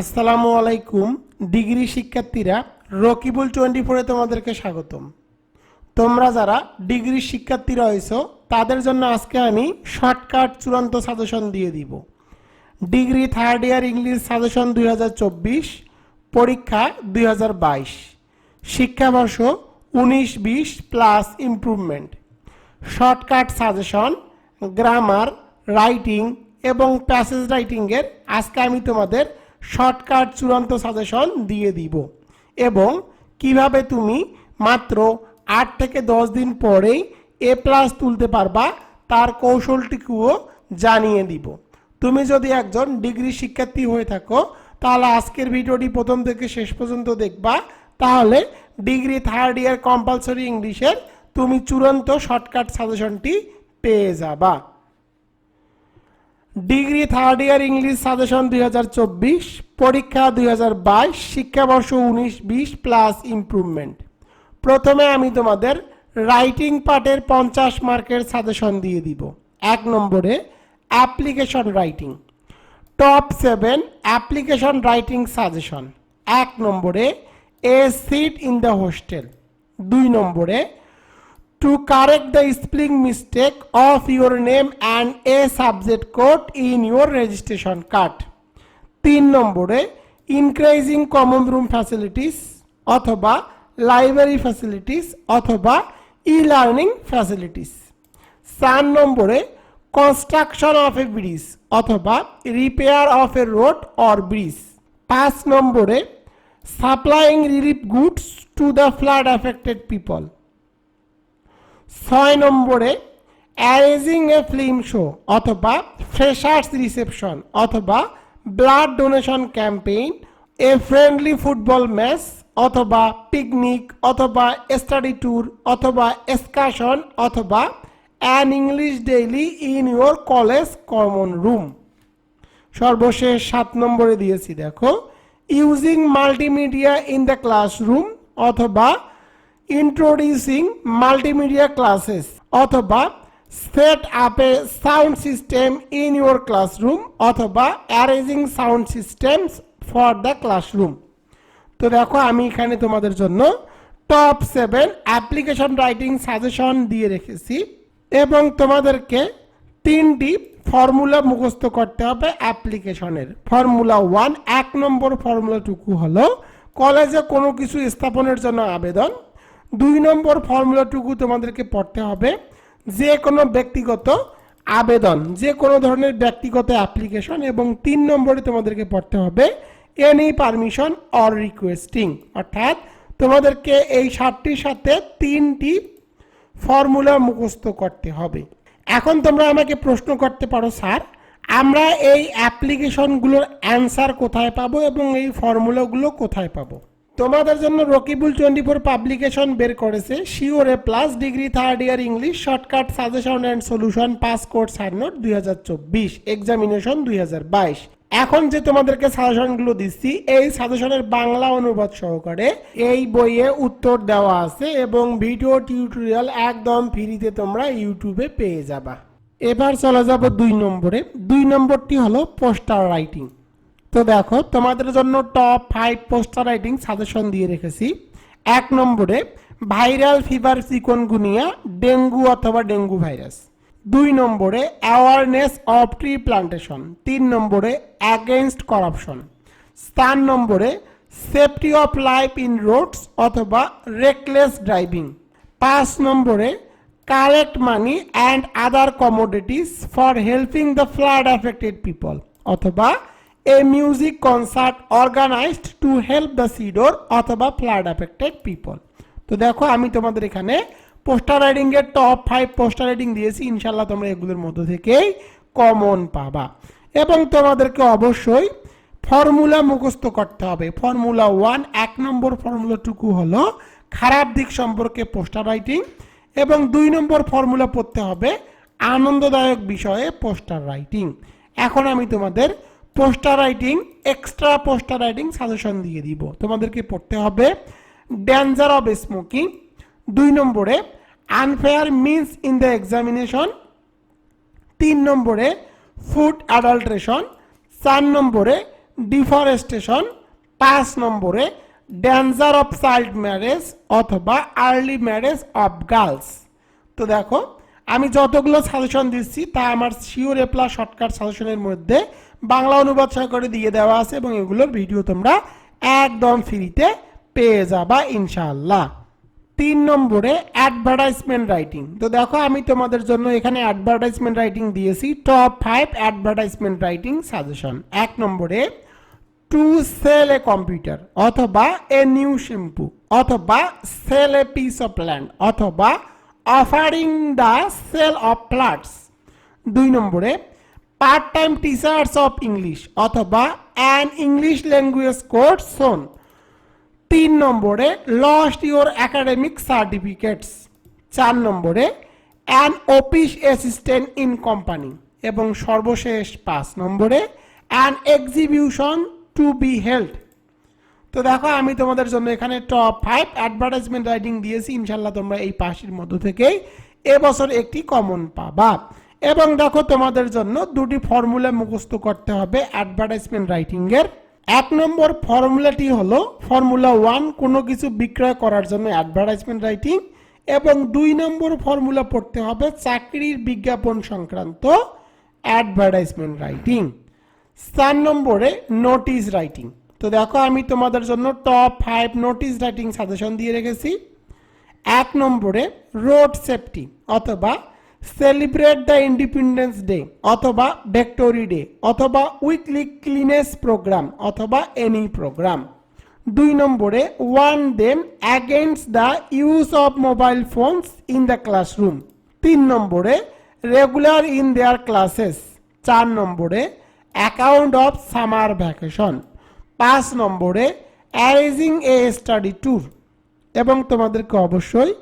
আসসালামু আলাইকুম ডিগ্রি শিক্ষার্থীরা রকিবুল 24 তোমাদেরকে স্বাগতম। তোমরা যারা ডিগ্রি শিক্ষার্থীরা হইছো তাদের জন্য আজকে আমি শর্টকাট চূড়ান্ত সাজেশন দিয়ে দিব। Degree third year English suggestion 2024, পরীক্ষা 2022, শিক্ষাবর্ষ 19-20 plus improvement. Shortcut suggestion, grammar, writing এবং প্যাসেজ রাইটিংয়ের আজকে আমি তোমাদের শর্টকাট চূড়ান্ত সাজেশন দিয়ে দিব এবং কিভাবে তুমি মাত্র 8 থেকে 10 দিন পরেই A+ তুলতে পারবা তার কৌশলটিকেও জানিয়ে দিব। তুমি যদি একজন ডিগ্রি শিক্ষার্থী হয়ে থাকো তাহলে আজকের ভিডিওটি প্রথম থেকে শেষ পর্যন্ত দেখবা, তাহলে ডিগ্রি থার্ড ইয়ার কম্পালসরি ইংলিশের তুমি চূড়ান্ত শর্টকাট সাজেশনটি পেয়ে যাবা। Degree third year English suggestion 2024, পরীক্ষা 2022, শিক্ষাবর্ষ 19-20 প্লাস ইমপ্রুভমেন্ট। প্রথমে আমি তোমাদের রাইটিং পার্টের 50 মার্কের সাজেশন দিয়ে দিব। 1 নম্বরে application writing, top 7 application writing suggestion. 1 নম্বরে a seat in the hostel. 2 নম্বরে to correct the spelling mistake of your name and a subject code in your registration card. 3 নম্বরে increasing common room facilities অথবা library facilities অথবা e-learning facilities. 4 নম্বরে construction of a bridge অথবা repair of a road or bridge. 5 নম্বরে supplying relief goods to the flood affected people. 6 নম্বরে arranging এ film show অথবা freshers reception অথবা blood donation campaign, এ friendly football match অথবা picnic অথবা study tour অথবা excursion অথবা an English daily in your college common room. সর্বশেষ 7 নম্বরে দিয়েছি, দেখো, using multimedia in the classroom অথবা introducing multimedia classes অথবা set up a sound system in your classroom অথবা arranging sound systems for the classroom। তো দেখো আমি এখানে তোমাদের জন্য টপ 7 অ্যাপ্লিকেশন রাইটিং সাজেশন দিয়ে রেখেছি এবং তোমাদেরকে 3টি ফর্মুলা মুখস্থ করতে হবে অ্যাপ্লিকেশনের। ফর্মুলা 1, 1 নম্বর ফর্মুলাটুকু হলো কলেজে কোনো কিছু স্থাপনের জন্য আবেদন। 2 নম্বর ফর্মুলাটুকু তোমাদেরকে পড়তে হবে যে কোনো ব্যক্তিগত আবেদন, যে কোনো ধরনের ব্যক্তিগত অ্যাপ্লিকেশন। এবং 3 নম্বরে তোমাদেরকে পড়তে হবে এনি পারমিশন অর রিকোয়েস্টিং, অর্থাৎ তোমাদেরকে এই 7টির সাথে 3টি ফর্মুলা মুখস্থ করতে হবে। এখন তোমরা আমাকে প্রশ্ন করতে পারো, স্যার আমরা এই অ্যাপ্লিকেশনগুলোর অ্যান্সার কোথায় পাবো এবং এই ফর্মুলাগুলো কোথায় পাবো? তোমাদের জন্য রকিবুল 24 পাবলিকেশন বের করেছে sure A+ degree third year English shortcut suggestion and solution pass course সারনোট 2024 এক্সামিনেশন 2022। এখন যে তোমাদেরকে সাজেশনগুলো দিচ্ছি এই সাজেশনের বাংলা অনুবাদ সহকারে এই বইয়ে উত্তর দেওয়া আছে এবং ভিডিও টিউটোরিয়াল একদম ফ্রিতে তোমরা ইউটিউবে পেয়ে যাবা। এবার চলে যাব 2 নম্বরে। 2 নম্বরটি হলো পোস্টার রাইটিং। তো দেখো তোমাদের জন্য টপ 5 পোস্টার রাইটিং সাজেশন দিয়ে রেখেছি। 1 নম্বরে ভাইরাল ফিভার চিকনগুনিয়া, ডেঙ্গু অথবা ডেঙ্গু ভাইরাস। 2 নম্বরে অ্যাওয়ারনেস অফ ট্রি প্লান্টেশন। 3 নম্বরে অ্যাগেইনস্ট করাপশন। 4 নম্বরে safety of life in roads অথবা রেকলেস ড্রাইভিং। 5 নম্বরে collect money and other commodities for helping the flood affected people অথবা a music concert organised to help the Sidr অথবা flood affected people. তো দেখো আমি তোমাদের এখানে পোস্টার রাইটিং এর টপ 5 পোস্টার রাইটিং দিয়েছি, ইনশাল্লাহ তোমরা এগুলোর মধ্যে থেকেই কমন পাবা। এবং তোমাদেরকে অবশ্যই ফর্মুলা মুখস্থ করতে হবে। ফর্মুলা 1, 1 নম্বর ফর্মুলাটুকু হলো খারাপ দিক সম্পর্কে পোস্টার রাইটিং এবং 2 নম্বর ফর্মুলা পড়তে হবে আনন্দদায়ক বিষয়ে পোস্টার রাইটিং। এখন আমি তোমাদের poster writing, extra poster writing suggestion দিয়ে দিব। তোমাদেরকে পড়তে হবে ডেঞ্জার অফ স্মোকিং। 2 নম্বরে unfair means in the examination. 3 নম্বরে ফুড অ্যাডাল্ট্রেশন। 4 নম্বরে ডিফরেস্টেশন, 5 নম্বরে ডেঞ্জার অফ চাইল্ড ম্যারেজ অথবা আর্লি ম্যারেজ অফ গার্লস। তো দেখো আমি যতগুলো সাজেশন দিচ্ছি তা আমার শিওর এ প্লাস শর্টকাট সাজেশনের মধ্যে বাংলা অনুবাদ সহকারে দিয়ে দেওয়া আছে এবং এগুলোর ভিডিও তোমরা একদম ফ্রিতে পেয়ে যাবা ইনশাআল্লাহ। 3 নম্বরে অ্যাডভার্টাইজমেন্ট রাইটিং। তো দেখো আমি তোমাদের জন্য এখানে অ্যাডভার্টাইজমেন্ট রাইটিং দিয়েছি টপ 5 অ্যাডভার্টাইজমেন্ট রাইটিং সাজেশন। 1 নম্বরে টু সেল এ কম্পিউটার অথবা এ নিউ শ্যাম্পু অথবা sell a piece of land অথবা offering the sale of flats. 2 নম্বরে part time teachers of English অথবা an English language course soon. 3 নম্বরে lost your academic certificates. 4 নম্বরে an office assistant in company এবং সর্বশেষ 5 নম্বরে an exhibition to be held. তো দেখো আমি তোমাদের জন্য এখানে টপ 5 অ্যাডভার্টাইজমেন্ট রাইটিং দিয়েছি, ইনশাল্লাহ তোমরা এই 5এর মধ্য থেকেই এবছর একটি কমন পাবা। এবং দেখো তোমাদের জন্য দুটি ফর্মুলা মুখস্থ করতে হবে অ্যাডভার্টাইজমেন্ট রাইটিং এর। 1 নম্বর ফর্মুলাটি হলো ফর্মুলা 1 কোনো কিছু বিক্রয় করার জন্য অ্যাডভার্টাইজমেন্ট রাইটিং, এবং 2 নম্বর ফর্মুলা পড়তে হবে চাকরির বিজ্ঞাপন সংক্রান্ত অ্যাডভার্টাইজমেন্ট রাইটিং। 4 নম্বরে নোটিশ রাইটিং। তো দেখো আমি তোমাদের জন্য টপ 5 নোটিশ রাইটিং সাজেশন দিয়ে রেখেছি। 1 নম্বরে রোড সেফটি অথবা সেলিব্রেট দ্য ইন্ডিপেন্ডেন্স ডে অথবা ভিক্টোরি ডে অথবা উইকলি ক্লিনেস প্রোগ্রাম অথবা এনি প্রোগ্রাম। 2 নম্বরে warn them against the use of mobile phones in the classroom. 3 নম্বরে রেগুলার ইন দেয়ার ক্লাসেস। 4 নম্বরে অ্যাকাউন্ট অফ সামার ভ্যাকেশন। 5 নম্বরে arranging a study tour. এবং তোমাদেরকে অবশ্যই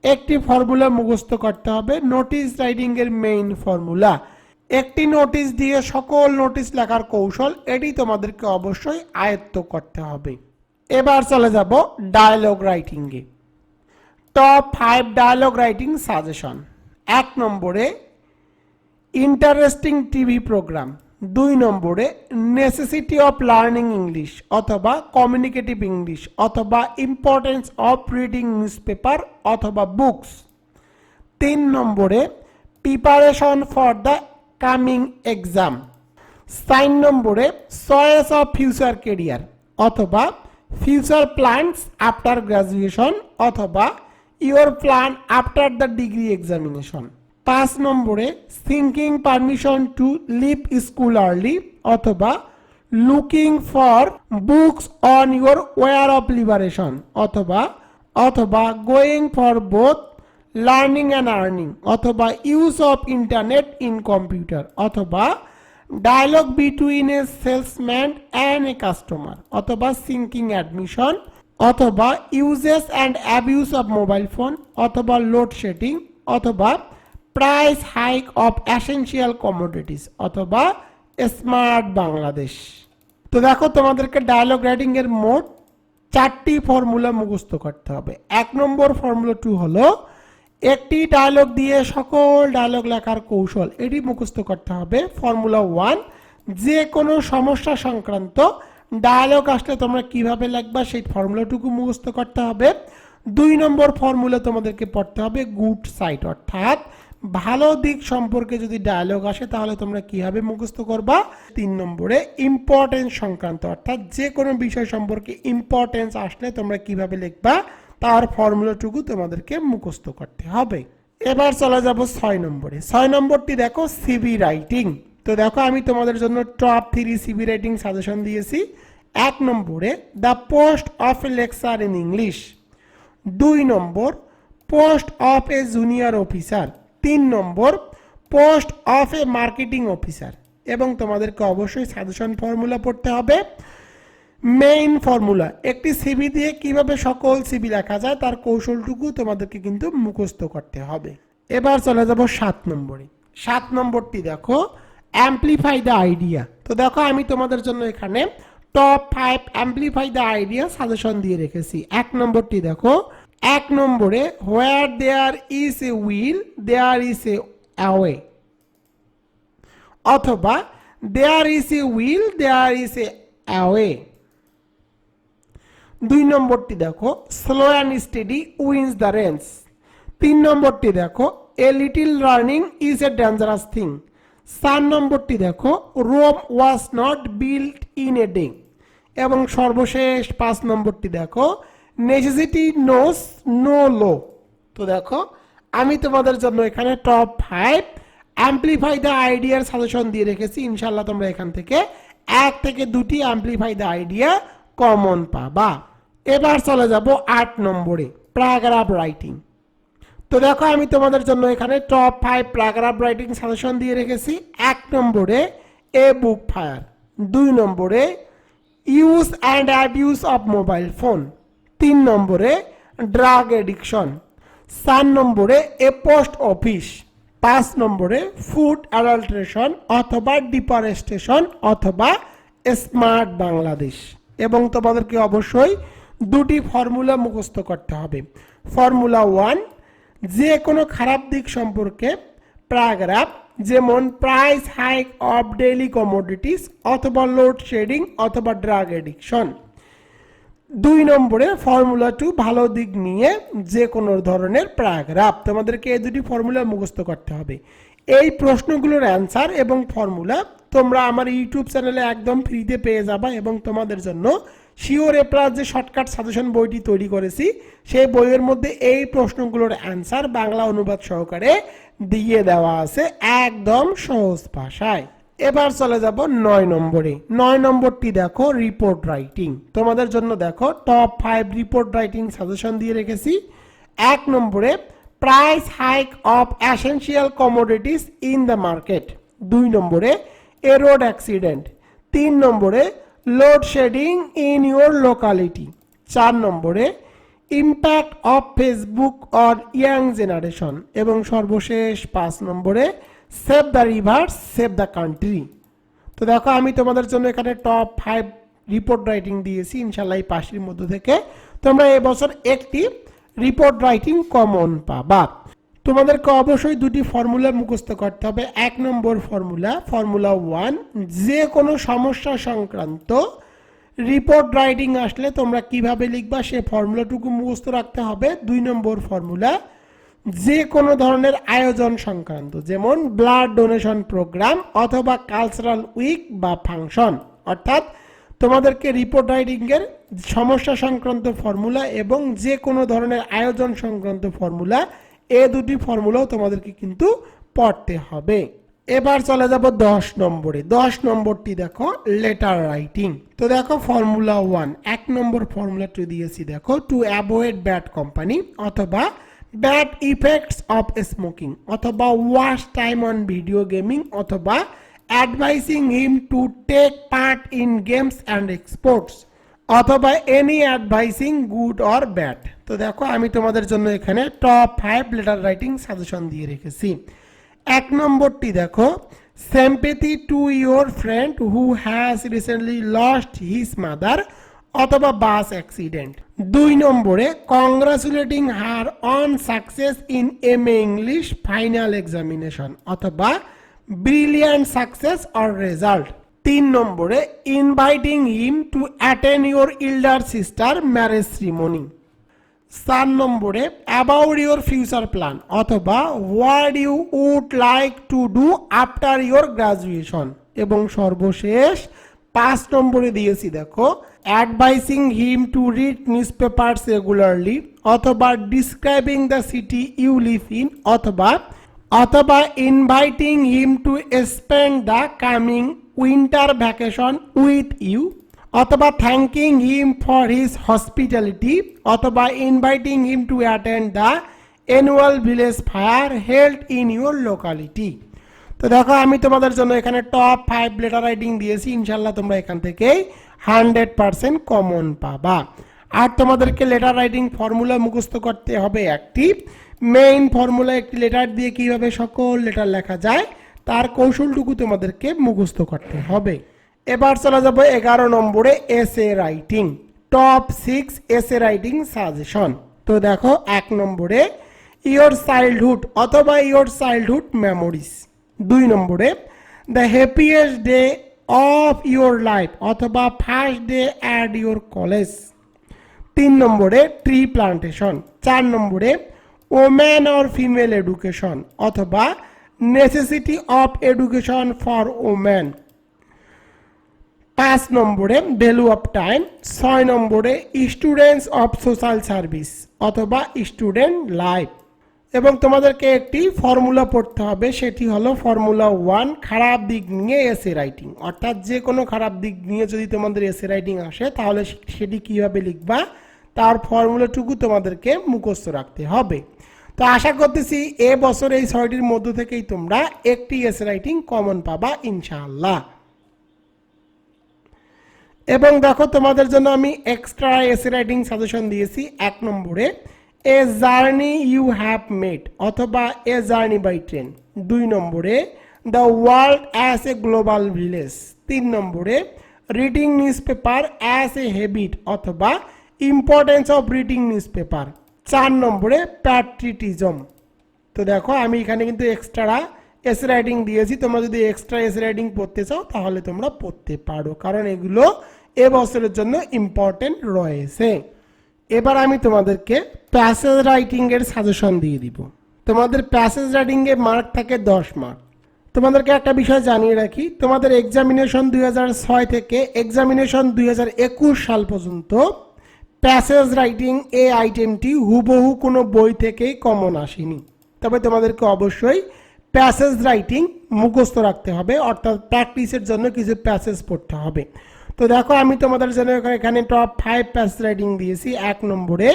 একটি ফর্মুলা মুখস্থ করতে হবে নোটিশ রাইটিং এর মেইন ফর্মুলা। একটি নোটিশ দিয়ে সকল নোটিশ লেখার কৌশল, এটি তোমাদেরকে অবশ্যই আয়ত্ত করতে হবে। এবার চলে যাব ডায়লগ রাইটিং এ। Top 5 dialogue writing suggestion. 1 নম্বরে ইন্টারেস্টিং টিভি প্রোগ্রাম। 2 নম্বরে নেসেসিটি অফ লার্নিং ইংলিশ অথবা কমিউনিকেটিভ ইংলিশ অথবা ইম্পর্টেন্স অফ রিডিং নিউজপেপার অথবা বুকস। 3 নম্বরে preparation for the coming exam. 4 নম্বরে চয়েস অফ ফিউচার কেরিয়ার অথবা ফিউচার প্ল্যানস আফটার গ্রাজুয়েশন অথবা your plan after the degree examination. 5 নম্বরে seeking permission to leave school early অথবা looking for books on your war of liberation অথবা going for both learning and earning অথবা use of internet in computer অথবা dialogue between a salesman and a customer অথবা seeking admission অথবা uses and abuse of mobile phone অথবা load shedding অথবা price hike of essential commodities অথবা smart Bangladesh. তো দেখো তোমাদেরকে ডায়লগ রাইটিং এর মোট 4টি ফর্মুলা মুখস্থ করতে হবে। 1 নম্বর ফর্মুলা 2 হলো একটি ডায়লগ দিয়ে সকল ডায়লগ লেখার কৌশল, এটি মুখস্থ করতে হবে। ফর্মুলা 1 যে কোনো সমস্যা সংক্রান্ত ডায়লগ আসলে তোমরা কিভাবে লিখবা সেই ফর্মুলাটুকু মুখস্থ করতে হবে। 2 নম্বর ফর্মুলা তোমাদেরকে পড়তে হবে গুড সাইড, অর্থাৎ ভালো দিক সম্পর্কে যদি ডায়লগ আসে তাহলে তোমরা কিভাবে মুখস্থ করবা। 3 নম্বরে ইম্পর্টেন্স সংক্রান্ত, অর্থাৎ যে কোনো বিষয় সম্পর্কে ইম্পর্টেন্স আসলে তোমরা কিভাবে লিখবা তার ফর্মুলাটুকু তোমাদেরকে মুখস্থ করতে হবে। এবার চলে যাব 6 নম্বরে। 6 নম্বরটি দেখো সিভি রাইটিং। তো দেখো আমি তোমাদের জন্য টপ 3 সিভি রাইটিং সাজেশন দিয়েছি। 1 নম্বরে the post of a lecture in English. 2 number post of A junior officer. 3 number post of A marketing officer. এবং তোমাদেরকে অবশ্যই সাজেশন ফর্মুলা পড়তে হবে। মেইন ফর্মুলা, একটি সিভি দিয়ে কিভাবে সকল সিভি লেখা যায় তার কৌশলটুকু তোমাদেরকে কিন্তু মুখস্থ করতে হবে। এবার চলে যাব 7 নম্বরে। 7 নম্বরটি দেখো অ্যাম্পলিফাই দ্য আইডিয়া। তো দেখো আমি তোমাদের জন্য এখানে top 5 amplify the idea suggestion দিয়ে রেখেছি। 1 নম্বরটি দেখো 1 নম্বরে where there is a will there is a way অথবা there is a will there is a away. 2 নম্বরটি দেখো slow and steady wins the race. 3 নম্বরটি দেখো a little learning is a dangerous thing. 4 নম্বরটি দেখো Rome was not built in a day. এবং সর্বশেষ 5 নম্বরটি দেখো নেসেসিটি নোস নো লো। তো দেখো আমি তোমাদের জন্য এখানে টপ 5 অ্যাম্পলিফাই দ্য আইডিয়ার সাজেশন দিয়ে রেখেছি। ইনশাল্লাহ তোমরা এখান থেকে 1 থেকে 2টি অ্যাম্পলিফাই দ্য আইডিয়া কমন পাবা। এবার চলে যাব 8 নম্বরে প্যারাগ্রাফ রাইটিং। তো দেখো আমি তোমাদের জন্য এখানে টপ 5 প্যারাগ্রাফ রাইটিং সাজেশন দিয়ে রেখেছি। 1 নম্বরে এ বুক ফায়ার। 2 নম্বরে use and abuse of mobile phone. 3 নম্বরে ড্রাগ এডিকশন। 4 নম্বরে এ পোস্ট অফিস। 5 নম্বরে ফুড অ্যাডাল্ট্রেশন অথবা ডিফরেস্টেশন অথবা স্মার্ট বাংলাদেশ। এবং তোমাদেরকে অবশ্যই 2টি ফর্মুলা মুখস্থ করতে হবে। ফর্মুলা 1, যে কোনো খারাপ দিক সম্পর্কে প্যারাগ্রাফ, যেমন price hike of daily commodities অথবা লোড শেডিং অথবা ড্রাগ এডিকশন। 2 নম্বরে ফর্মুলা 2, ভালো দিক নিয়ে যে কোনো ধরনের প্যারাগ্রাফ। তোমাদেরকে এই 2টি ফর্মুলা মুখস্থ করতে হবে। এই প্রশ্নগুলোর অ্যান্সার এবং ফর্মুলা তোমরা আমার ইউটিউব চ্যানেলে একদম ফ্রিতে পেয়ে যাবা। এবং তোমাদের জন্য শিওর এ প্লাস যে শর্টকাট সাজেশন বইটি তৈরি করেছি, সেই বইয়ের মধ্যে এই প্রশ্নগুলোর অ্যান্সার বাংলা অনুবাদ সহকারে দিয়ে দেওয়া আছে একদম সহজ ভাষায়। এবার চলে যাব 9 নম্বরে। 9 নম্বরটি দেখো রিপোর্ট রাইটিং। তোমাদের জন্য দেখো টপ 5 রিপোর্ট রাইটিং সাজেশন দিয়ে রেখেছি। 1 নম্বরে price hike of essential commodities in the market. 2 নম্বরে এ রোড অ্যাক্সিডেন্ট। 3 নম্বরে load shedding in your locality. 4 নম্বরে impact of Facebook on young generation. এবং সর্বশেষ 5 নম্বরে save the rivers save the country. তো দেখো আমি তোমাদের জন্য এখানে টপ 5 রিপোর্ট রাইটিং দিয়েছি। ইনশাল্লাহ এই 5টির মধ্যে থেকে তোমরা এবছর একটি রিপোর্ট রাইটিং কমন পাবা। তোমাদেরকে অবশ্যই 2টি ফর্মুলা মুখস্থ করতে হবে। 1 নম্বর ফর্মুলা 1, যে কোনো সমস্যা সংক্রান্ত রিপোর্ট রাইটিং আসলে তোমরা কিভাবে লিখবা সে ফর্মুলাটুকু মুখস্থ রাখতে হবে। 2 নম্বর ফর্মুলা, যে কোনো ধরনের আয়োজন সংক্রান্ত, যেমন ব্লাড ডোনেশন প্রোগ্রাম অথবা কালচারাল উইক বা ফাংশন। অর্থাৎ তোমাদেরকে রিপোর্ট রাইটিংয়ের সমস্যা সংক্রান্ত ফর্মুলা এবং যে কোনো ধরনের আয়োজন সংক্রান্ত ফর্মুলা, এই 2টি ফর্মুলাও তোমাদেরকে কিন্তু পড়তে হবে। এবার চলে যাব 10 নম্বরে। 10 নম্বরটি দেখো লেটার রাইটিং। তো দেখো ফর্মুলা 1, 1 নম্বর ফর্মুলাটি দিয়েছি দেখো টু অ্যাভয়েড ব্যাড কোম্পানি অথবা ব্যাড ইফেক্টস অফ স্মোকিং অথবা waste time on video gaming অথবা advising him to take part in games and sports অথবা any advising good or bad. তো দেখো আমি তোমাদের জন্য এখানে টপ 5 লেটার রাইটিং সাজেশন দিয়ে রেখেছি। 1 নম্বরটি দেখো sympathy to your friend who has recently lost his mother অথবা বাস অ্যাক্সিডেন্ট। 2 নম্বরে congratulating her on success in MA English final examination অথবা ব্রিলিয়ান্ট সাকসেস অর রেজাল্ট। 3 নম্বরে inviting him to attend your elder sister marriage ceremony. 4 নম্বরে about your future plan অথবা what you would like to do after your graduation. এবং সর্বশেষ 5 নম্বরে দিয়েছি দেখো advising him to read news papers regularly অথবা describing the city you live in অথবা inviting him to spend the coming winter vacation with you অথবা thanking him for his hospitality অথবা inviting him to attend the annual village fair held in your locality. তো দেখো আমি তোমাদের জন্য এখানে top 5 letter writing দিয়েছি। ইনশাল্লাহ তোমরা এখান থেকে 100% কমন পাবা। আর তোমাদেরকে লেটার রাইটিং ফর্মুলা মুখস্থ করতে হবে একটি। মেইন ফর্মুলা, একটি লেটার দিয়ে কিভাবে সকল লেটার লেখা যায় তার কৌশলটুকু তোমাদেরকে মুখস্থ করতে হবে। এবার চলে যাব 11 নম্বরে essay writing. Top 6 essay writing suggestion. তো দেখো 1 নম্বরে ইয়োর চাইল্ডহুড অথবা ইয়োর চাইল্ডহুড মেমোরিজ। 2 নম্বরে the happiest day of your life অথবা first day at your college. 3 নম্বরে ট্রি প্লান্টেশন। 4 নম্বরে ওমেন অর ফিমেল এডুকেশন অথবা necessity of education for women. 5 নম্বরে ভ্যালু অফ টাইম। 6 নম্বরে স্টুডেন্টস অফ সোশ্যাল সার্ভিস অথবা student life. এবং তোমাদেরকে একটি ফর্মুলা পড়তে হবে, সেটি হলো ফর্মুলা 1, খারাপ দিক নিয়ে এসে রাইটিং। অর্থাৎ যে কোনো খারাপ দিক নিয়ে যদি তোমাদের এসে রাইটিং আসে তাহলে সেটি কীভাবে লিখবা তার ফর্মুলাটুকু তোমাদেরকে মুখস্থ রাখতে হবে। তো আশা করতেছি এ বছর এই 6টির মধ্য থেকেই তোমরা একটি এসে রাইটিং কমন পাবা ইনশাআল্লাহ। এবং দেখো তোমাদের জন্য আমি এক্সট্রা এসে রাইটিং সাজেশন দিয়েছি। 1 নম্বরে a journey you have made অথবা এ জার্নি বাই ট্রেন। 2 নম্বরে the world as a global village. 3 নম্বরে reading news paper as a habit অথবা importance of reading news paper. 4 নম্বরে প্যাট্রিটিজম। তো দেখো আমি এখানে কিন্তু এক্সট্রা এসে রাইটিং দিয়েছি, তোমরা যদি এক্সট্রা এসে রাইটিং পড়তে চাও তাহলে তোমরা পড়তে পারো, কারণ এগুলো এবছরের জন্য ইম্পর্টেন্ট রয়েছে। এবার আমি তোমাদেরকে প্যাসেজ রাইটিং এর সাজেশন দিয়ে দিব। তোমাদের প্যাসেজ রাইটিং এ মার্ক থাকে 10 মার্ক। তোমাদেরকে একটা বিষয় জানিয়ে রাখি, তোমাদের এক্সামিনেশন 2006 থেকে এক্সামিনেশন 2021 সাল পর্যন্ত প্যাসেজ রাইটিং এই আইটেমটি হুবহু কোনো বই থেকেই কমন আসেনি। তবে তোমাদেরকে অবশ্যই প্যাসেজ রাইটিং মুখস্থ রাখতে হবে, অর্থাৎ প্র্যাকটিসের জন্য কিছু প্যাসেজ পড়তে হবে। তো দেখো আমি তোমাদের জন্য এখানে টপ 5 প্যাসেজ রাইটিং দিয়েছি। 1 নম্বরে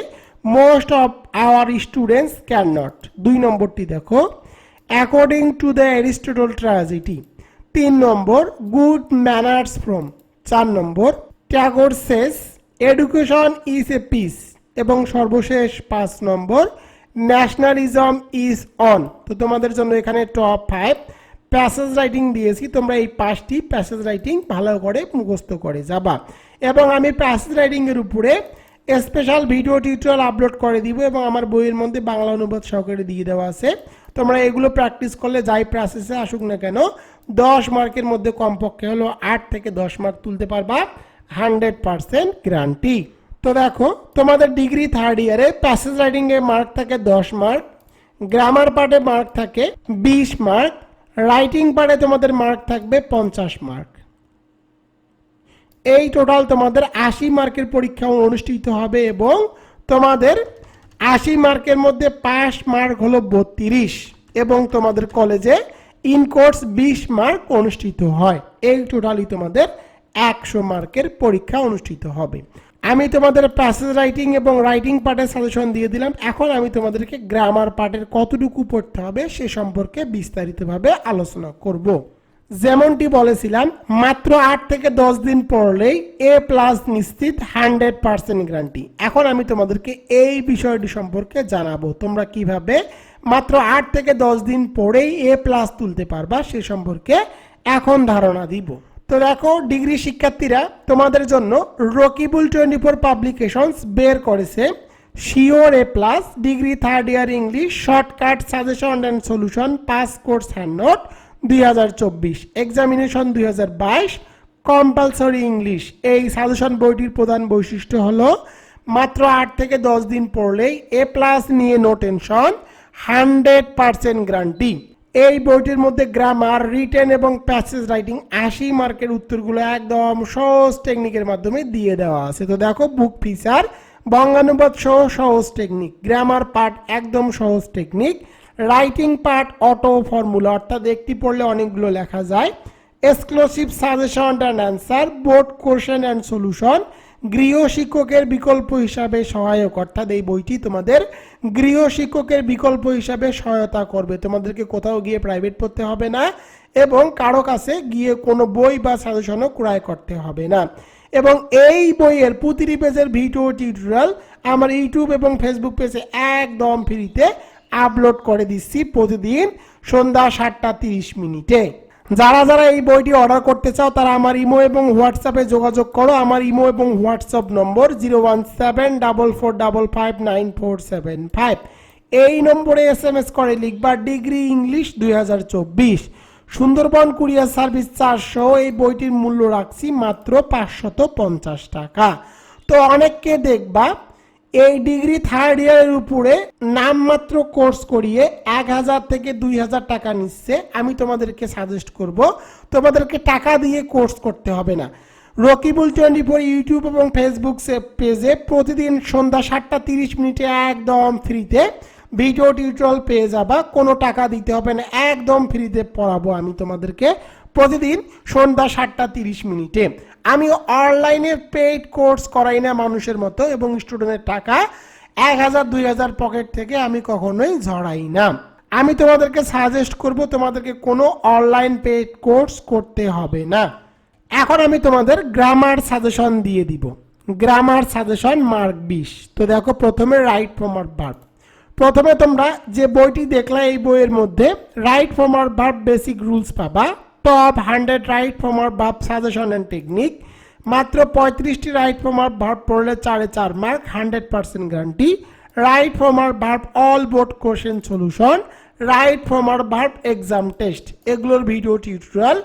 most of our students can not. 2 নম্বরটি দেখো according to the Aristotle tragedy. 3 নম্বর গুড ম্যানার্স ফ্রম। 4 নম্বর Tagore says education is a peace. এবং সর্বশেষ 5 নম্বর ন্যাশনালিজম ইজ অন। তো তোমাদের জন্য এখানে টপ 5 প্যাসেজ রাইটিং দিয়েছি, তোমরা এই 5টি প্যাসেজ রাইটিং ভালো করে মুখস্থ করে যাবা। এবং আমি প্যাসেজ রাইটিং এর উপরে স্পেশাল ভিডিও টিউটোরিয়াল আপলোড করে দিব এবং আমার বইয়ের মধ্যে বাংলা অনুবাদ সহকারে দিয়ে দেওয়া আছে। তোমরা এগুলো প্র্যাকটিস করলে যাই প্যাসেজে আসুক না কেন 10 মার্কের মধ্যে কমপক্ষে হলো 8 থেকে 10 মার্ক তুলতে পারবা, 100% গ্যারান্টি। তো দেখো তোমাদের ডিগ্রি 3rd ইয়ারে প্যাসেজ রাইটিং এ মার্ক থাকে 10 মার্ক, গ্রামার পার্টে মার্ক থাকে 20 মার্ক, রাইটিং পার্টে তোমাদের মার্ক থাকবে 50 মার্ক। এই টোটাল তোমাদের 80 মার্কের পরীক্ষা অনুষ্ঠিত হবে এবং তোমাদের 80 মার্কের মধ্যে পাস মার্ক হলো 32 এবং তোমাদের কলেজে ইন কোর্স 20 মার্ক অনুষ্ঠিত হয়। এই টোটালি তোমাদের 100 মার্কের পরীক্ষা অনুষ্ঠিত হবে। আমি তোমাদের প্যাসেজ রাইটিং এবং রাইটিং পার্টের সাজেশন দিয়ে দিলাম। এখন আমি তোমাদেরকে গ্রামার পার্টের কতটুকু পড়তে হবে সে সম্পর্কে বিস্তারিতভাবে আলোচনা করব। যেমনটি বলেছিলাম মাত্র 8 থেকে 10 দিন পড়লেই A+ নিশ্চিত, 100% গ্যারান্টি। এখন আমি তোমাদেরকে এই বিষয়টি সম্পর্কে জানাবো, তোমরা কিভাবে মাত্র 8 থেকে 10 দিন পড়েই A+ তুলতে পারবা সে সম্পর্কে এখন ধারণা দিব। তো দেখো ডিগ্রি শিক্ষার্থীরা তোমাদের জন্য রকিবুল 24 পাবলিকেশনস বের করেছে sure A+ degree 3rd year English shortcut suggestion and solution 5 course hand note 2024 examination 2022 compulsory English. এই সাজেশন বইটির প্রধান বৈশিষ্ট্য হলো মাত্র 8 থেকে 10 দিন পড়লেই A+ নিয়ে নো টেনশন, 100% গ্যারান্টি। এই বইটির মধ্যে গ্রামার, রিটেন এবং প্যাসেজ রাইটিং 80 মার্কের উত্তরগুলো একদম সহজ টেকনিকের মাধ্যমে দিয়ে দেওয়া আছে। তো দেখো বুক ফিচার, বঙ্গানুবাদ সহ সহজ টেকনিক, গ্রামার পার্ট একদম সহজ technique, writing part auto formula অর্থাৎ একটি পড়লে অনেকগুলো লেখা যায়, exclusive suggestion and answer, board question and solution, গৃহ শিক্ষকের বিকল্প হিসাবে সহায়ক অর্থাৎ এই বইটি তোমাদের গৃহ শিক্ষকের বিকল্প হিসাবে সহায়তা করবে। তোমাদেরকে কোথাও গিয়ে প্রাইভেট পড়তে হবে না এবং কারো কাছে গিয়ে কোনো বই বা সাজেশনও ক্রয় করতে হবে না। এবং এই বইয়ের প্রতিটি পেজের ভিডিও টিউটোরিয়াল আমার ইউটিউব এবং ফেসবুক পেজে একদম ফ্রিতে আপলোড করে দিচ্ছি প্রতিদিন সন্ধ্যা 7:30 যারা যারা এই বইটি অর্ডার করতে চাও তারা আমার ইমো এবং হোয়াটসঅ্যাপে যোগাযোগ করো। আমার ইমো এবং হোয়াটসঅ্যাপ নম্বর 01744559475। এই নম্বরে SMS করে লিখবা degree English 2024। Sundarban courier service charge সহ এই বইটির মূল্য রাখছি মাত্র 550 টাকা। তো অনেককে দেখবা এই ডিগ্রি থার্ড ইয়ারের উপরে নামমাত্র কোর্স করিয়ে 1000 থেকে 2000 টাকা নিচ্ছে। আমি তোমাদেরকে সাজেস্ট করব তোমাদেরকে টাকা দিয়ে কোর্স করতে হবে না। রকিবুল 24 ইউটিউব এবং ফেসবুক পেজে প্রতিদিন সন্ধ্যা 7:30 একদম ফ্রিতে ভিডিও টিউটোরিয়াল পেয়ে যাবা, কোনো টাকা দিতে হবে না, একদম ফ্রিতে পড়াবো আমি তোমাদেরকে প্রতিদিন সন্ধ্যা 7:30। আমি অনলাইনে পেইড কোর্স করাই না মানুষের মতো, এবং স্টুডেন্টের টাকা 1000-2000 পকেট থেকে আমি কখনোই ঝরাই না। আমি তোমাদেরকে সাজেস্ট করব তোমাদেরকে কোনো অনলাইন পেইড কোর্স করতে হবে না। এখন আমি তোমাদের গ্রামার সাজেশন দিয়ে দিব। Grammar suggestion mark 20। তো দেখো, প্রথমে রাইট ফর্ম ভার্ব। প্রথমে তোমরা যে বইটি দেখলা এই বইয়ের মধ্যে right form verb basic rules পাবা। Top 100 right form verb suggestion and technique. মাত্র 35টি রাইট ফর্ম ভার্ব পড়লে 4 mark, 100% guarantee. Right form verb all board question solution, right form verb exam test, এগুলোর ভিডিও টিউটোরিয়াল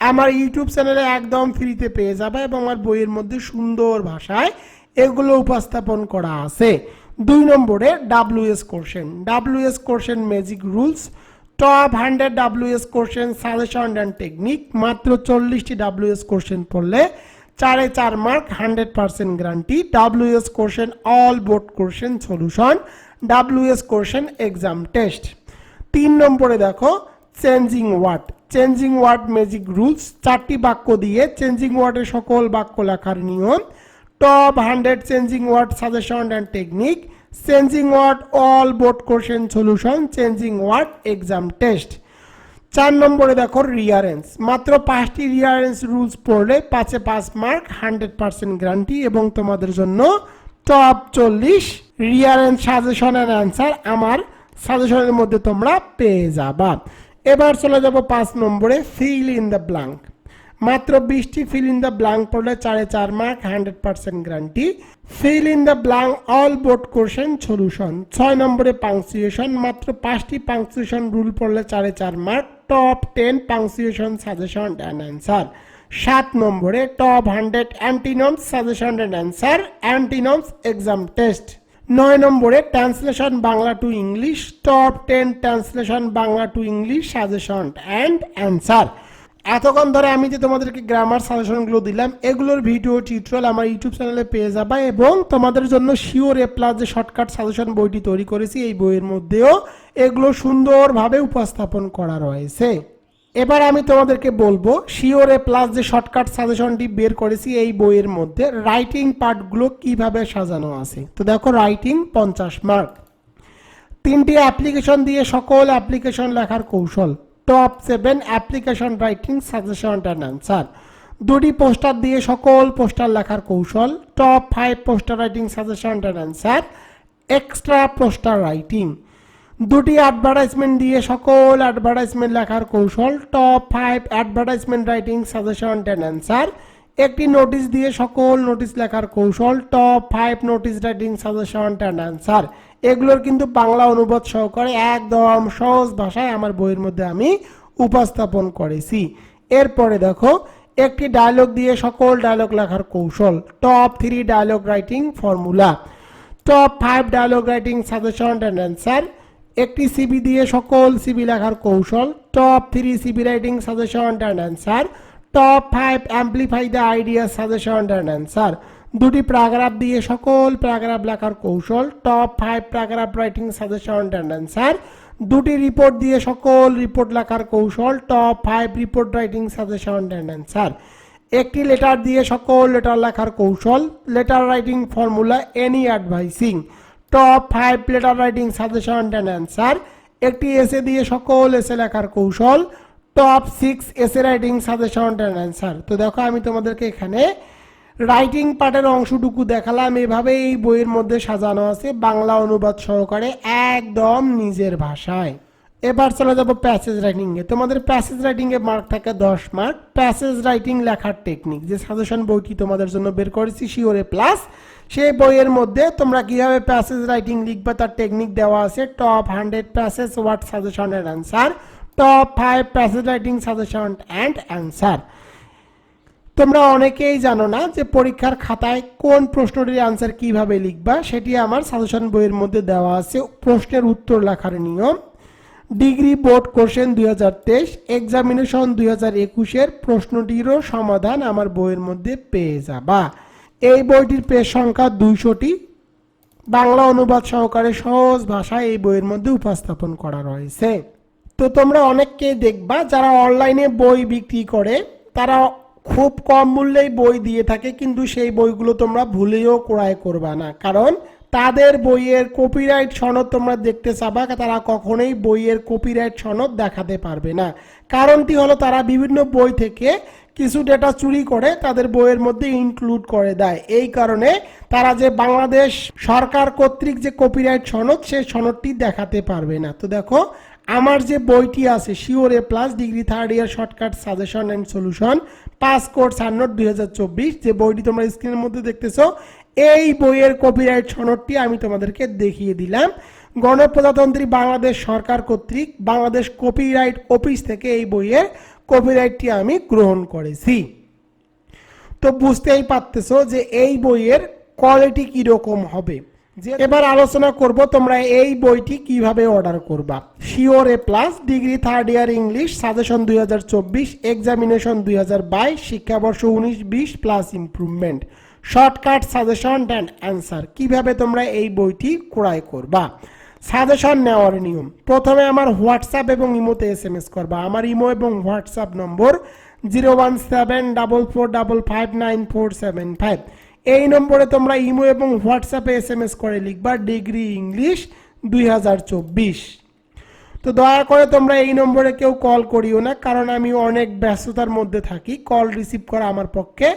আমার YouTube চ্যানেলে একদম ফ্রিতে পেয়ে যাবে, এবং আমার বইয়ের মধ্যে সুন্দর ভাষায় এগুলো উপস্থাপন করা আছে। 2 নম্বরে WS question. WS question magic rules, top 100 WS question suggestion and technique. মাত্র 40টি WS কোশ্চেন পড়লে 4 mark, 100% guarantee. WS question all board question solution, WS question exam test. 3 নম্বরে দেখো changing word. Changing word magic rules, 4টি বাক্য দিয়ে changing ওয়ার্ডের সকল বাক্য লেখার নিয়ম। Top 100 changing word suggestion and technique, changing word all board question solution, changing word exam test. 4 নম্বরে দেখো রিয়ারেন্স। মাত্র 5টি রিয়ারেন্স রুলস পড়লে 5 মার্ক, 100% গ্যারান্টি, এবং তোমাদের জন্য টপ 40 রিয়ারেন্স সাজেশন অ্যান্ড অ্যান্সার আমার সাজেশনের মধ্যে তোমরা পেয়ে যাবা। এবার চলে যাব 5 নম্বরে ফিল ইন দ্য ব্ল্যাঙ্ক। মাত্র 20টি ফিল ইন দ্য ব্ল্যাঙ্ক পড়লে 4 mark, 100% guarantee. Fill in the blank all board question solution. 6 নম্বরে পাংচুয়েশন। মাত্র 5টি পাংচুয়েশন রুল পড়লে 4 mark, top 10 punctuation suggestion and answer. 7 নম্বরে top 100 antonyms suggestion and answer, antonyms exam test. 9 নম্বরে translation Bangla to English, top 10 translation Bangla to English suggestion and answer. এতক্ষণ ধরে আমি যে তোমাদেরকে গ্রামার সাজেশনগুলো দিলাম, এগুলোর ভিডিও টিউটোরিয়াল আমার ইউটিউব চ্যানেলে পেয়ে যাবা, এবং তোমাদের জন্য শিওর এ প্লাস যে শর্টকাট সাজেশন বইটি তৈরি করেছি, এই বইয়ের মধ্যেও এগুলো সুন্দরভাবে উপস্থাপন করা রয়েছে। এবার আমি তোমাদেরকে বলবো শিওর এ প্লাস যে শর্টকাট সাজেশনটি বের করেছি এই বইয়ের মধ্যে রাইটিং পার্টগুলো কিভাবে সাজানো আছে। তো দেখো, রাইটিং 50 মার্ক। 3টি অ্যাপ্লিকেশন দিয়ে সকল অ্যাপ্লিকেশন লেখার কৌশল, top 7 application writing suggestion and answer. 2টি পোস্টার দিয়ে সকল পোস্টার লেখার কৌশল, top 5 poster writing suggestion and answer, extra poster writing. 2টি অ্যাডভার্টাইজমেন্ট দিয়ে সকল অ্যাডভার্টাইজমেন্ট লেখার কৌশল, top 5 advertisement writing suggestion and answer. একটি নোটিশ দিয়ে সকল নোটিশ লেখার কৌশল, top 5 notice writing suggestion and answer. এগুলোর কিন্তু বাংলা অনুবাদ সহকারে একদম সহজ ভাষায় আমার বইয়ের মধ্যে আমি উপস্থাপন করেছি। এরপরে দেখো, একটি ডায়লগ দিয়ে সকল ডায়লগ লেখার কৌশল, top 3 dialogue writing formula, top 5 dialogue writing suggestion and answer. একটি সিবি দিয়ে সকল সিবি লেখার কৌশল, top 3 CB writing suggestion and answer, top 5 amplify the idea suggestion and answer. 2টি প্যারাগ্রাফ দিয়ে সকল প্যারাগ্রাফ লেখার কৌশল, top 5 paragraph writing suggestion and answer. 2টি রিপোর্ট দিয়ে সকল রিপোর্ট লেখার কৌশল, top 5 report writing suggestion and answer. একটি লেটার দিয়ে সকল লেটার লেখার কৌশল, letter writing formula any advising, top 5 letter writing suggestion and answer. একটি এসে দিয়ে সকল এসে লেখার কৌশল, top 6 essay writing suggestion and answer. তো দেখো, আমি তোমাদেরকে এখানে রাইটিং পার্টের অংশটুকু দেখালাম, এভাবে এই বইয়ের মধ্যে সাজানো আছে বাংলা অনুবাদ সহকারে একদম নিজের ভাষায়। এবার চলে যাব প্যাসেজ রাইটিং এ। তোমাদের প্যাসেজ রাইটিং এ মার্ক থাকে 10 মার্ক। প্যাসেজ রাইটিং লেখার টেকনিক যে সাজেশন বইটি তোমাদের জন্য বের করেছি শিওর এ প্লাস, সেই বইয়ের মধ্যে তোমরা কিভাবে প্যাসেজ রাইটিং লিখবে তার টেকনিক দেওয়া আছে। টপ 100 প্যাসেজ ওয়ার্ড সাজেশন এর answer, top 5 passage writing suggestion and answer. তোমরা অনেকেই জানো না যে পরীক্ষার খাতায় কোন প্রশ্নটির আনসার কিভাবে লিখবা, সেটি আমার সাজেশন বইয়ের মধ্যে দেওয়া আছে। প্রশ্নের উত্তর লেখার নিয়ম, ডিগ্রি বোর্ড কোশ্চেন 2023 এক্সামিনেশন 2021 প্রশ্নটিরও সমাধান আমার বইয়ের মধ্যে পেয়ে যাবা। এই বইটির পেজ সংখ্যা 200টি, বাংলা অনুবাদ সহকারে সহজ ভাষায় এই বইয়ের মধ্যে উপস্থাপন করা রয়েছে। তো তোমরা অনেককেই দেখবা যারা অনলাইনে বই বিক্রি করে তারা খুব কম মূল্যেই বই দিয়ে থাকে, কিন্তু সেই বইগুলো তোমরা ভুলেও ক্রয় করবা না, কারণ তাদের বইয়ের কপিরাইট সনদ তোমরা দেখতে চাবা, তারা কখনোই বইয়ের কপিরাইট সনদ দেখাতে পারবে না। কারণটি হলো তারা বিভিন্ন বই থেকে কিছু ডেটা চুরি করে তাদের বইয়ের মধ্যে ইনক্লুড করে দেয়। এই কারণে তারা যে বাংলাদেশ সরকার কর্তৃক যে কপিরাইট সনদ, সেই সনদটি দেখাতে পারবে না। তো দেখো আমার যে বইটি আছে sure A plus degree 3rd year shortcut suggestion and solution 5 course সাননোট 2024, যে বইটি তোমরা স্ক্রিনের মধ্যে দেখতেছো, এই বইয়ের কপিরাইট সনদটি আমি তোমাদেরকে দেখিয়ে দিলাম। গণপ্রজাতন্ত্রী বাংলাদেশ সরকার কর্তৃক বাংলাদেশ কপিরাইট অফিস থেকে এই বইয়ের কপিরাইটটি আমি গ্রহণ করেছি। তো বুঝতেই পারতেছো যে এই বইয়ের কোয়ালিটি কিরকম হবে। এবার আলোচনা করব তোমরা এই বইটি কিভাবে অর্ডার করবা। Sure A plus degree 3rd year English suggestion 2024 examination 2022 শিক্ষাবর্ষ 19-20 plus improvement shortcut suggestion and answer, কিভাবে তোমরা এই বইটি ক্রয় করবা। সাজেশন নেওয়ার নিয়ম, প্রথমে আমার হোয়াটসঅ্যাপ এবং ইমোতে SMS করবা। আমার ইমো এবং হোয়াটসঅ্যাপ নম্বর 01744559475। এই নম্বরে তোমরা ইমো এবং হোয়াটসঅ্যাপে SMS করে লিখবা ডিগ্রি ইংলিশ 2024। তো দয়া করে তোমরা এই নম্বরে কেউ কল করিও না, কারণ আমি অনেক ব্যস্ততার মধ্যে থাকি, কল রিসিভ করা আমার পক্ষে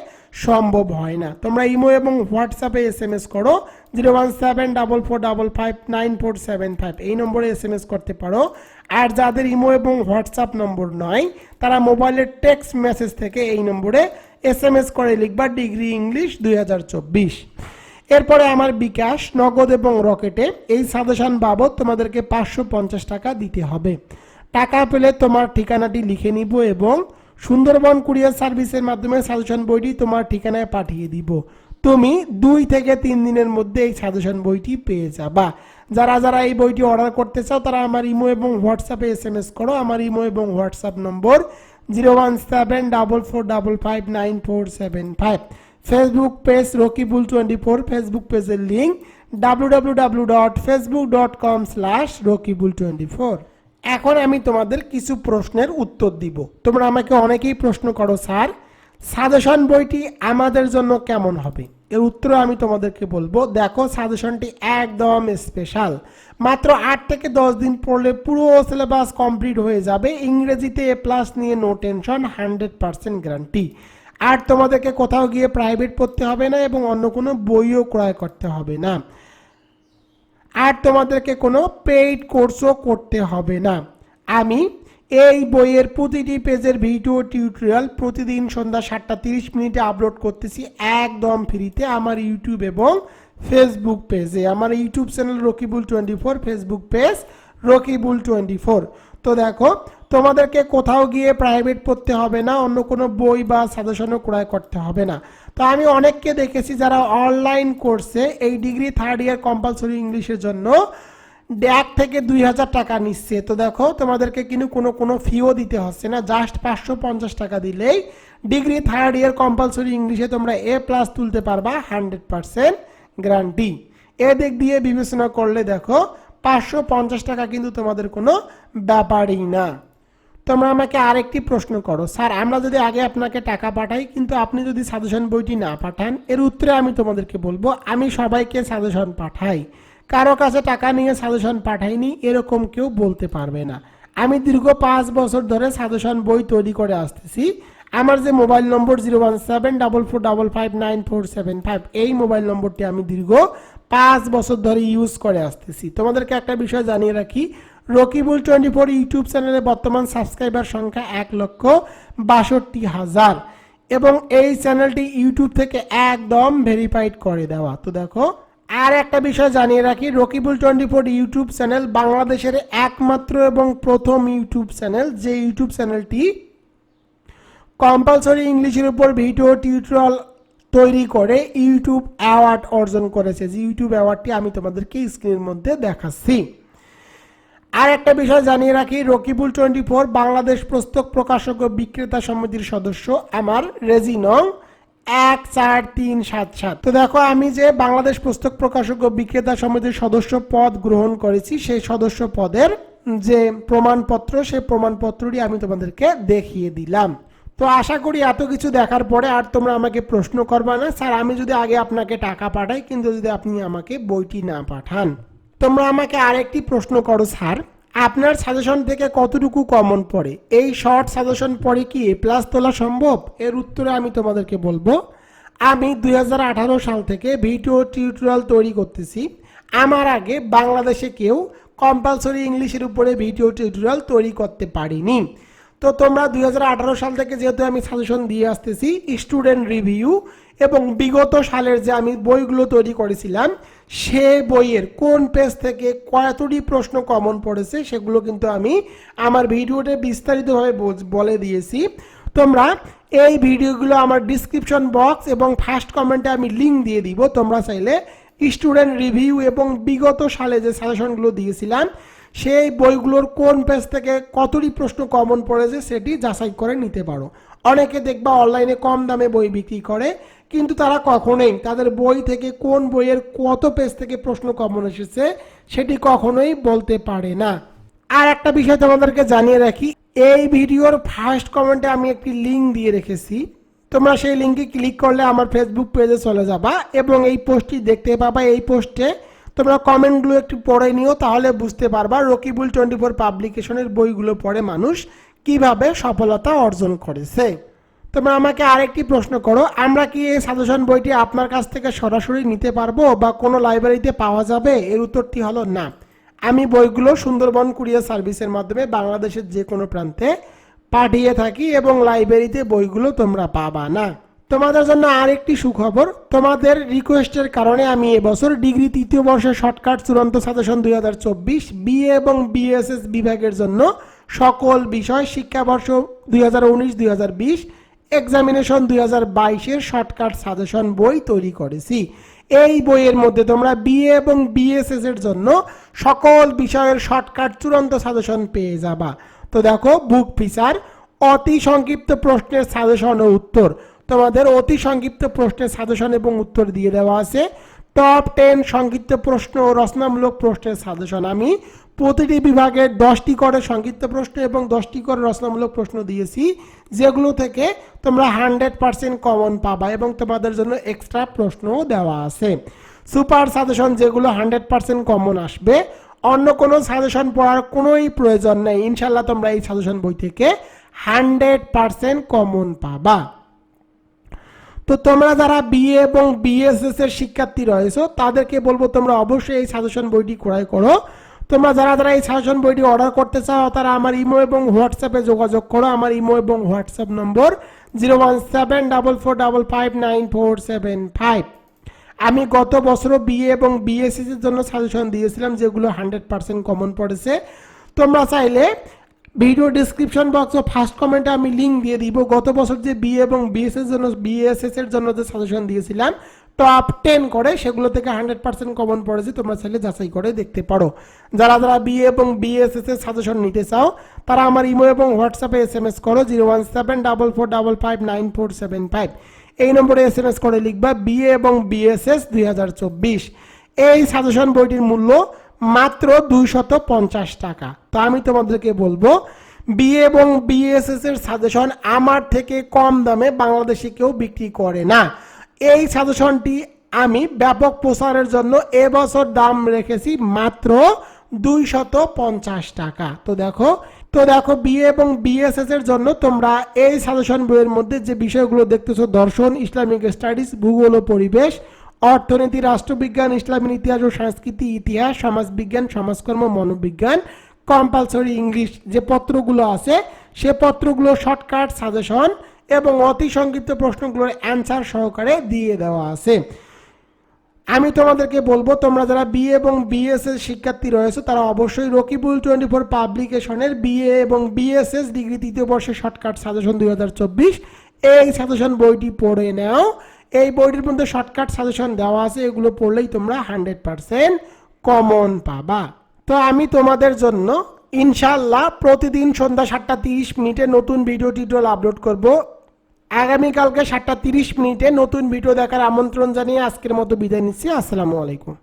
সম্ভব হয় না। তোমরা ইমো এবং হোয়াটসঅ্যাপে SMS করো 01744559475, এই নম্বরে SMS করতে পারো। আর যাদের ইমো এবং হোয়াটসঅ্যাপ নম্বর নয় তারা মোবাইলের টেক্সট মেসেজ থেকে এই নম্বরে SMS করে লিখবা ডিগ্রি ইংলিশ 2024। এরপরে আমার বিকাশ, নগদ এবং রকেটে এই সাজেশন বাবদ তোমাদেরকে 550 টাকা দিতে হবে। টাকা পেলে তোমার ঠিকানাটি লিখে নিব এবং সুন্দরবন কুরিয়ার সার্ভিসের মাধ্যমে সাজেশন বইটি তোমার ঠিকানায় পাঠিয়ে দিব। তুমি 2 থেকে 3 দিনের মধ্যে এই সাজেশন বইটি পেয়ে যাবা। যারা যারা এই বইটি অর্ডার করতে চাও তারা আমার ইমো এবং হোয়াটসঅ্যাপে SMS করো। আমার ইমো এবং হোয়াটসঅ্যাপ নম্বর 01744559475। ফেসবুক পেজ রকিবুল24, ফেসবুক পেজের লিঙ্ক www.facebook.com/rokibul24। এখন আমি তোমাদের কিছু প্রশ্নের উত্তর দিব। তোমরা আমাকে অনেকেই প্রশ্ন করো, স্যার সাজেশন বইটি আমাদের জন্য কেমন হবে? এর উত্তর আমি তোমাদেরকে বলবো, দেখো সাজেশনটি একদম স্পেশাল। মাত্র 8 থেকে 10 দিন পড়লে পুরো সিলেবাস কমপ্লিট হয়ে যাবে। ইংরেজিতে A+ নিয়ে নো টেনশন, 100% গ্যারান্টি। আর তোমাদেরকে কোথাও গিয়ে প্রাইভেট পড়তে হবে না এবং অন্য কোনো বইও ক্রয় করতে হবে না। আর তোমাদেরকে কোনো পেইড কোর্সও করতে হবে না। আমি এই বইয়ের প্রতিটি পেজের ভিডিও টিউটোরিয়াল প্রতিদিন সন্ধ্যা 7:30 আপলোড করতেছি একদম ফ্রিতে আমার ইউটিউব এবং ফেসবুক পেজে। আমার ইউটিউব চ্যানেল রকিবুল24, ফেসবুক পেজ রকিবুল24। তো দেখো তোমাদেরকে কোথাও গিয়ে প্রাইভেট পড়তে হবে না, অন্য কোনো বই বা সাজেশনও ক্রয় করতে হবে না। তো আমি অনেককে দেখেছি যারা অনলাইন কোর্সে এই ডিগ্রি 3rd ইয়ার কম্পালসরি ইংলিশের জন্য 1 থেকে 2000 টাকা নিচ্ছে। তো দেখো তোমাদেরকে কিন্তু কোনো ফিও দিতে হচ্ছে না, জাস্ট 550 টাকা দিলেই ডিগ্রি 3rd ইয়ার কম্পালসরি ইংলিশে তোমরা A+ তুলতে পারবা, 100% গ্যারান্টি। এদিক দিয়ে বিবেচনা করলে দেখো 550 টাকা কিন্তু তোমাদের কোনো ব্যাপারই না। তোমরা আমাকে আরেকটি প্রশ্ন করো, স্যার আমরা যদি আগে আপনাকে টাকা পাঠাই কিন্তু আপনি যদি সাজেশন বইটি না পাঠান? এর উত্তরে আমি তোমাদেরকে বলবো, আমি সবাইকে সাজেশন পাঠাই, কারো কাছে টাকা নিয়ে সাজেশন পাঠাইনি এরকম কেউ বলতে পারবে না। আমি দীর্ঘ 5 বছর ধরে সাজেশন বই তৈরি করে আসতেছি। আমার যে মোবাইল নম্বর 01744559475, এই মোবাইল নম্বরটি আমি দীর্ঘ 5 বছর ধরে ইউজ করে আসতেছি। তোমাদেরকে একটা বিষয় জানিয়ে রাখি, রকিবুল24 ইউটিউব চ্যানেলে বর্তমান সাবস্ক্রাইবার সংখ্যা 1,62,000 এবং এই চ্যানেলটি ইউটিউব থেকে একদম ভেরিফাইড করে দেওয়া। তো দেখো আর একটা বিষয় জানিয়ে রাখি, রকিবুল 24 ইউটিউব চ্যানেল বাংলাদেশের একমাত্র এবং প্রথম ইউটিউব চ্যানেল, যে ইউটিউব চ্যানেলটি কম্পালসরি ইংলিশের উপর ভিডিও টিউটোরিয়াল তৈরি করে ইউটিউব অ্যাওয়ার্ড অর্জন করেছে, যে ইউটিউব অ্যাওয়ার্ডটি আমি তোমাদেরকে স্ক্রিনের মধ্যে দেখাচ্ছি। আর একটা বিষয় জানিয়ে রাখি, রকিবুল 24 বাংলাদেশ পুস্তক প্রকাশক ও বিক্রেতা সমিতির সদস্য, আমার রেজি নং 14377। তো দেখো, আমি যে বাংলাদেশ পুস্তক প্রকাশক ও বিক্রেতা সমিতির সদস্য পদ গ্রহণ করেছি, সেই সদস্য পদের যে প্রমাণপত্র, সেই প্রমাণপত্রটি আমি তোমাদেরকে দেখিয়ে দিলাম। তো আশা করি এত কিছু দেখার পরে আর তোমরা আমাকে প্রশ্ন করবা না, স্যার আমি যদি আগে আপনাকে টাকা পাঠাই কিন্তু যদি আপনি আমাকে বইটি না পাঠান। তোমরা আমাকে আরেকটি প্রশ্ন করো, স্যার আপনার সাজেশন থেকে কতটুকু কমন পড়ে, এই শর্ট সাজেশন পড়ে কি প্লাস তোলা সম্ভব? এর উত্তরে আমি তোমাদেরকে বলবো, আমি 2018 সাল থেকে ভিডিও টিউটোরিয়াল তৈরি করতেছি। আমার আগে বাংলাদেশে কেউ কম্পালসরি ইংলিশের উপরে ভিডিও টিউটোরিয়াল তৈরি করতে পারিনি। তো তোমরা 2018 সাল থেকে যেহেতু আমি সাজেশন দিয়ে আসতেছি, স্টুডেন্ট রিভিউ এবং বিগত সালের যে আমি বইগুলো তৈরি করেছিলাম, সেই বইয়ের কোন পেজ থেকে কতটি প্রশ্ন কমন পড়েছে সেগুলো কিন্তু আমি আমার ভিডিওতে বিস্তারিতভাবে বলে দিয়েছি। তোমরা এই ভিডিওগুলো আমার ডিসক্রিপশন বক্স এবং ফার্স্ট কমেন্টে আমি লিঙ্ক দিয়ে দিব। তোমরা চাইলে স্টুডেন্ট রিভিউ এবং বিগত সালে যে সাজেশনগুলো দিয়েছিলাম সেই বইগুলোর কোন পেজ থেকে কতটি প্রশ্ন কমন পড়েছে সেটি যাচাই করে নিতে পারো। অনেকে দেখবা অনলাইনে কম দামে বই বিক্রি করে, কিন্তু তারা কখনোই তাদের বই থেকে কোন বইয়ের কত পেজ থেকে প্রশ্ন কমন এসেছে সেটি কখনোই বলতে পারে না। আর একটা বিষয় তোমাদেরকে জানিয়ে রাখি, এই ভিডিওর ফার্স্ট কমেন্টে আমি একটি লিঙ্ক দিয়ে রেখেছি। তোমরা সেই লিঙ্কে ক্লিক করলে আমার ফেসবুক পেজে চলে যাবা এবং এই পোস্টটি দেখতে পাবা। এই পোস্টে তোমরা কমেন্টগুলো একটু পড়ে নিও, তাহলে বুঝতে পারবা রকিবুল 24 পাবলিকেশনের বইগুলো পড়ে মানুষ কিভাবে সফলতা অর্জন করেছে। তোমরা আমাকে আরেকটি প্রশ্ন করো, আমরা কি এই সাজেশন বইটি আপনার কাছ থেকে সরাসরি নিতে পারবো বা কোনো লাইব্রেরিতে পাওয়া যাবে? এর উত্তরটি হলো না। আমি বইগুলো সুন্দরবন কুরিয়ার সার্ভিসের মাধ্যমে বাংলাদেশের যে কোনো প্রান্তে পাঠিয়ে থাকি এবং লাইব্রেরিতে বইগুলো তোমরা পাবা না। তোমাদের জন্য আরেকটি সুখবর, তোমাদের রিকোয়েস্টের কারণে আমি এবছর ডিগ্রি তৃতীয় বর্ষের শর্টকাট চূড়ান্ত সাজেশন 2024 বিএ এবং বিএসএস বিভাগের জন্য সকল বিষয় শিক্ষাবর্ষ 2019-2020 এক্সামিনেশন 2022-এর শর্টকাট সাজেশন বই তৈরি করেছি। এই বইয়ের মধ্যে তোমরা বিএ এবং বিএসএস এর জন্য সকল বিষয়ের শর্টকাট চূড়ান্ত সাজেশন পেয়ে যাবা। তো দেখো, বুক ফিচার, অতি সংক্ষিপ্ত প্রশ্নের সাজেশন ও উত্তর, তোমাদের অতি সংক্ষিপ্ত প্রশ্নের সাজেশন এবং উত্তর দিয়ে দেওয়া আছে। টপ 10 সংক্ষিপ্ত প্রশ্ন ও রচনামূলক প্রশ্নের সাজেশন, আমি প্রতিটি বিভাগের 10টি করে সংক্ষিপ্ত প্রশ্ন এবং 10টি করে রচনামূলক প্রশ্ন দিয়েছি, যেগুলো থেকে তোমরা 100% কমন পাবা এবং তোমাদের জন্য এক্সট্রা প্রশ্নও দেওয়া আছে। সুপার সাজেশন, যেগুলো 100% কমন আসবে, অন্য কোনো সাজেশন পড়ার কোনোই প্রয়োজন নেই। ইনশাল্লাহ তোমরা এই সাজেশন বই থেকে 100% কমন পাবা। তো তোমরা যারা বিএ এবং বিএসএস এর শিক্ষার্থী রয়েছে তাদেরকে বলবো তোমরা অবশ্যই এই সাজেশন বইটি ক্রয় করো। তোমরা যারা যারা এই সাজেশন বইটি অর্ডার করতে চাও তারা আমার ইমো এবং হোয়াটসঅ্যাপে যোগাযোগ করো। আমার ইমো এবং হোয়াটসঅ্যাপ নম্বর 01744599475। আমি গত বছরও বিএ এবং বিএসএস এর জন্য সাজেশন দিয়েছিলাম, যেগুলো 100% কমন পড়েছে। তোমরা চাইলে ভিডিও ডিসক্রিপশন বক্স ও ফার্স্ট কমেন্টে আমি লিঙ্ক দিয়ে দিব। গত বছর যে বিএ এবং বিএসএস এর জন্য যে সাজেশন দিয়েছিলাম টপ 10 করে, সেগুলো থেকে 100% কমন পড়েছে। তোমরা চাইলে যাচাই করে দেখতে পারো। যারা যারা বিএ এবং বিএসএস এর সাজেশন নিতে চাও তারা আমার ইমো এবং হোয়াটসঅ্যাপে SMS করো 01744559475। এই নম্বরে SMS করে লিখবা বিএ এবং বিএসএস 2024। এই সাজেশন বইটির মূল্য মাত্র 250 টাকা। তো আমি তোমাদেরকে বলবো, বিএ এবং বিএসএস এর সাজেশন আমার থেকে কম দামে বাংলাদেশে কেউ বিক্রি করে না। এই সাজেশনটি আমি ব্যাপক প্রচারের জন্য এবছর দাম রেখেছি মাত্র 250 টাকা। তো দেখো বিএ এবং বিএসএস এর জন্য তোমরা এই সাজেশন বইয়ের মধ্যে যে বিষয়গুলো দেখতেছো, দর্শন, ইসলামিক স্টাডিজ, ভূগোল ও পরিবেশ, অর্থনীতি, রাষ্ট্রবিজ্ঞান, ইসলামের ইতিহাস ও সংস্কৃতি, ইতিহাস, সমাজবিজ্ঞান, সমাজকর্ম, মনোবিজ্ঞান, কম্পালসরি ইংলিশ যে পত্রগুলো আছে সে পত্রগুলো শর্টকাট সাজেশন এবং অতি সংক্ষিপ্ত প্রশ্নগুলোর অ্যান্সার সহকারে দিয়ে দেওয়া আছে। আমি তোমাদেরকে বলবো তোমরা যারা বিএ এবং বিএসএস শিক্ষার্থী রয়েছে তারা অবশ্যই রকিবুল 24 পাবলিকেশনের বিএ এবং বিএসএস ডিগ্রি তৃতীয় বর্ষের শর্টকাট সাজেশন 2024 এই সাজেশন বইটি পড়ে নাও। এই বইটির মধ্যে শর্টকাট সাজেশন দেওয়া আছে, এগুলো পড়লেই তোমরা 100% কমন পাবা। তো আমি তোমাদের জন্য ইনশাআল্লাহ প্রতিদিন সন্ধ্যা 7:30 নতুন ভিডিও টিউটোরিয়াল আপলোড করব। আগামীকালকে 7:30 নতুন ভিডিও দেখার আমন্ত্রণ জানিয়ে আজকের মতো বিদায় নিচ্ছি। আসসালামু আলাইকুম।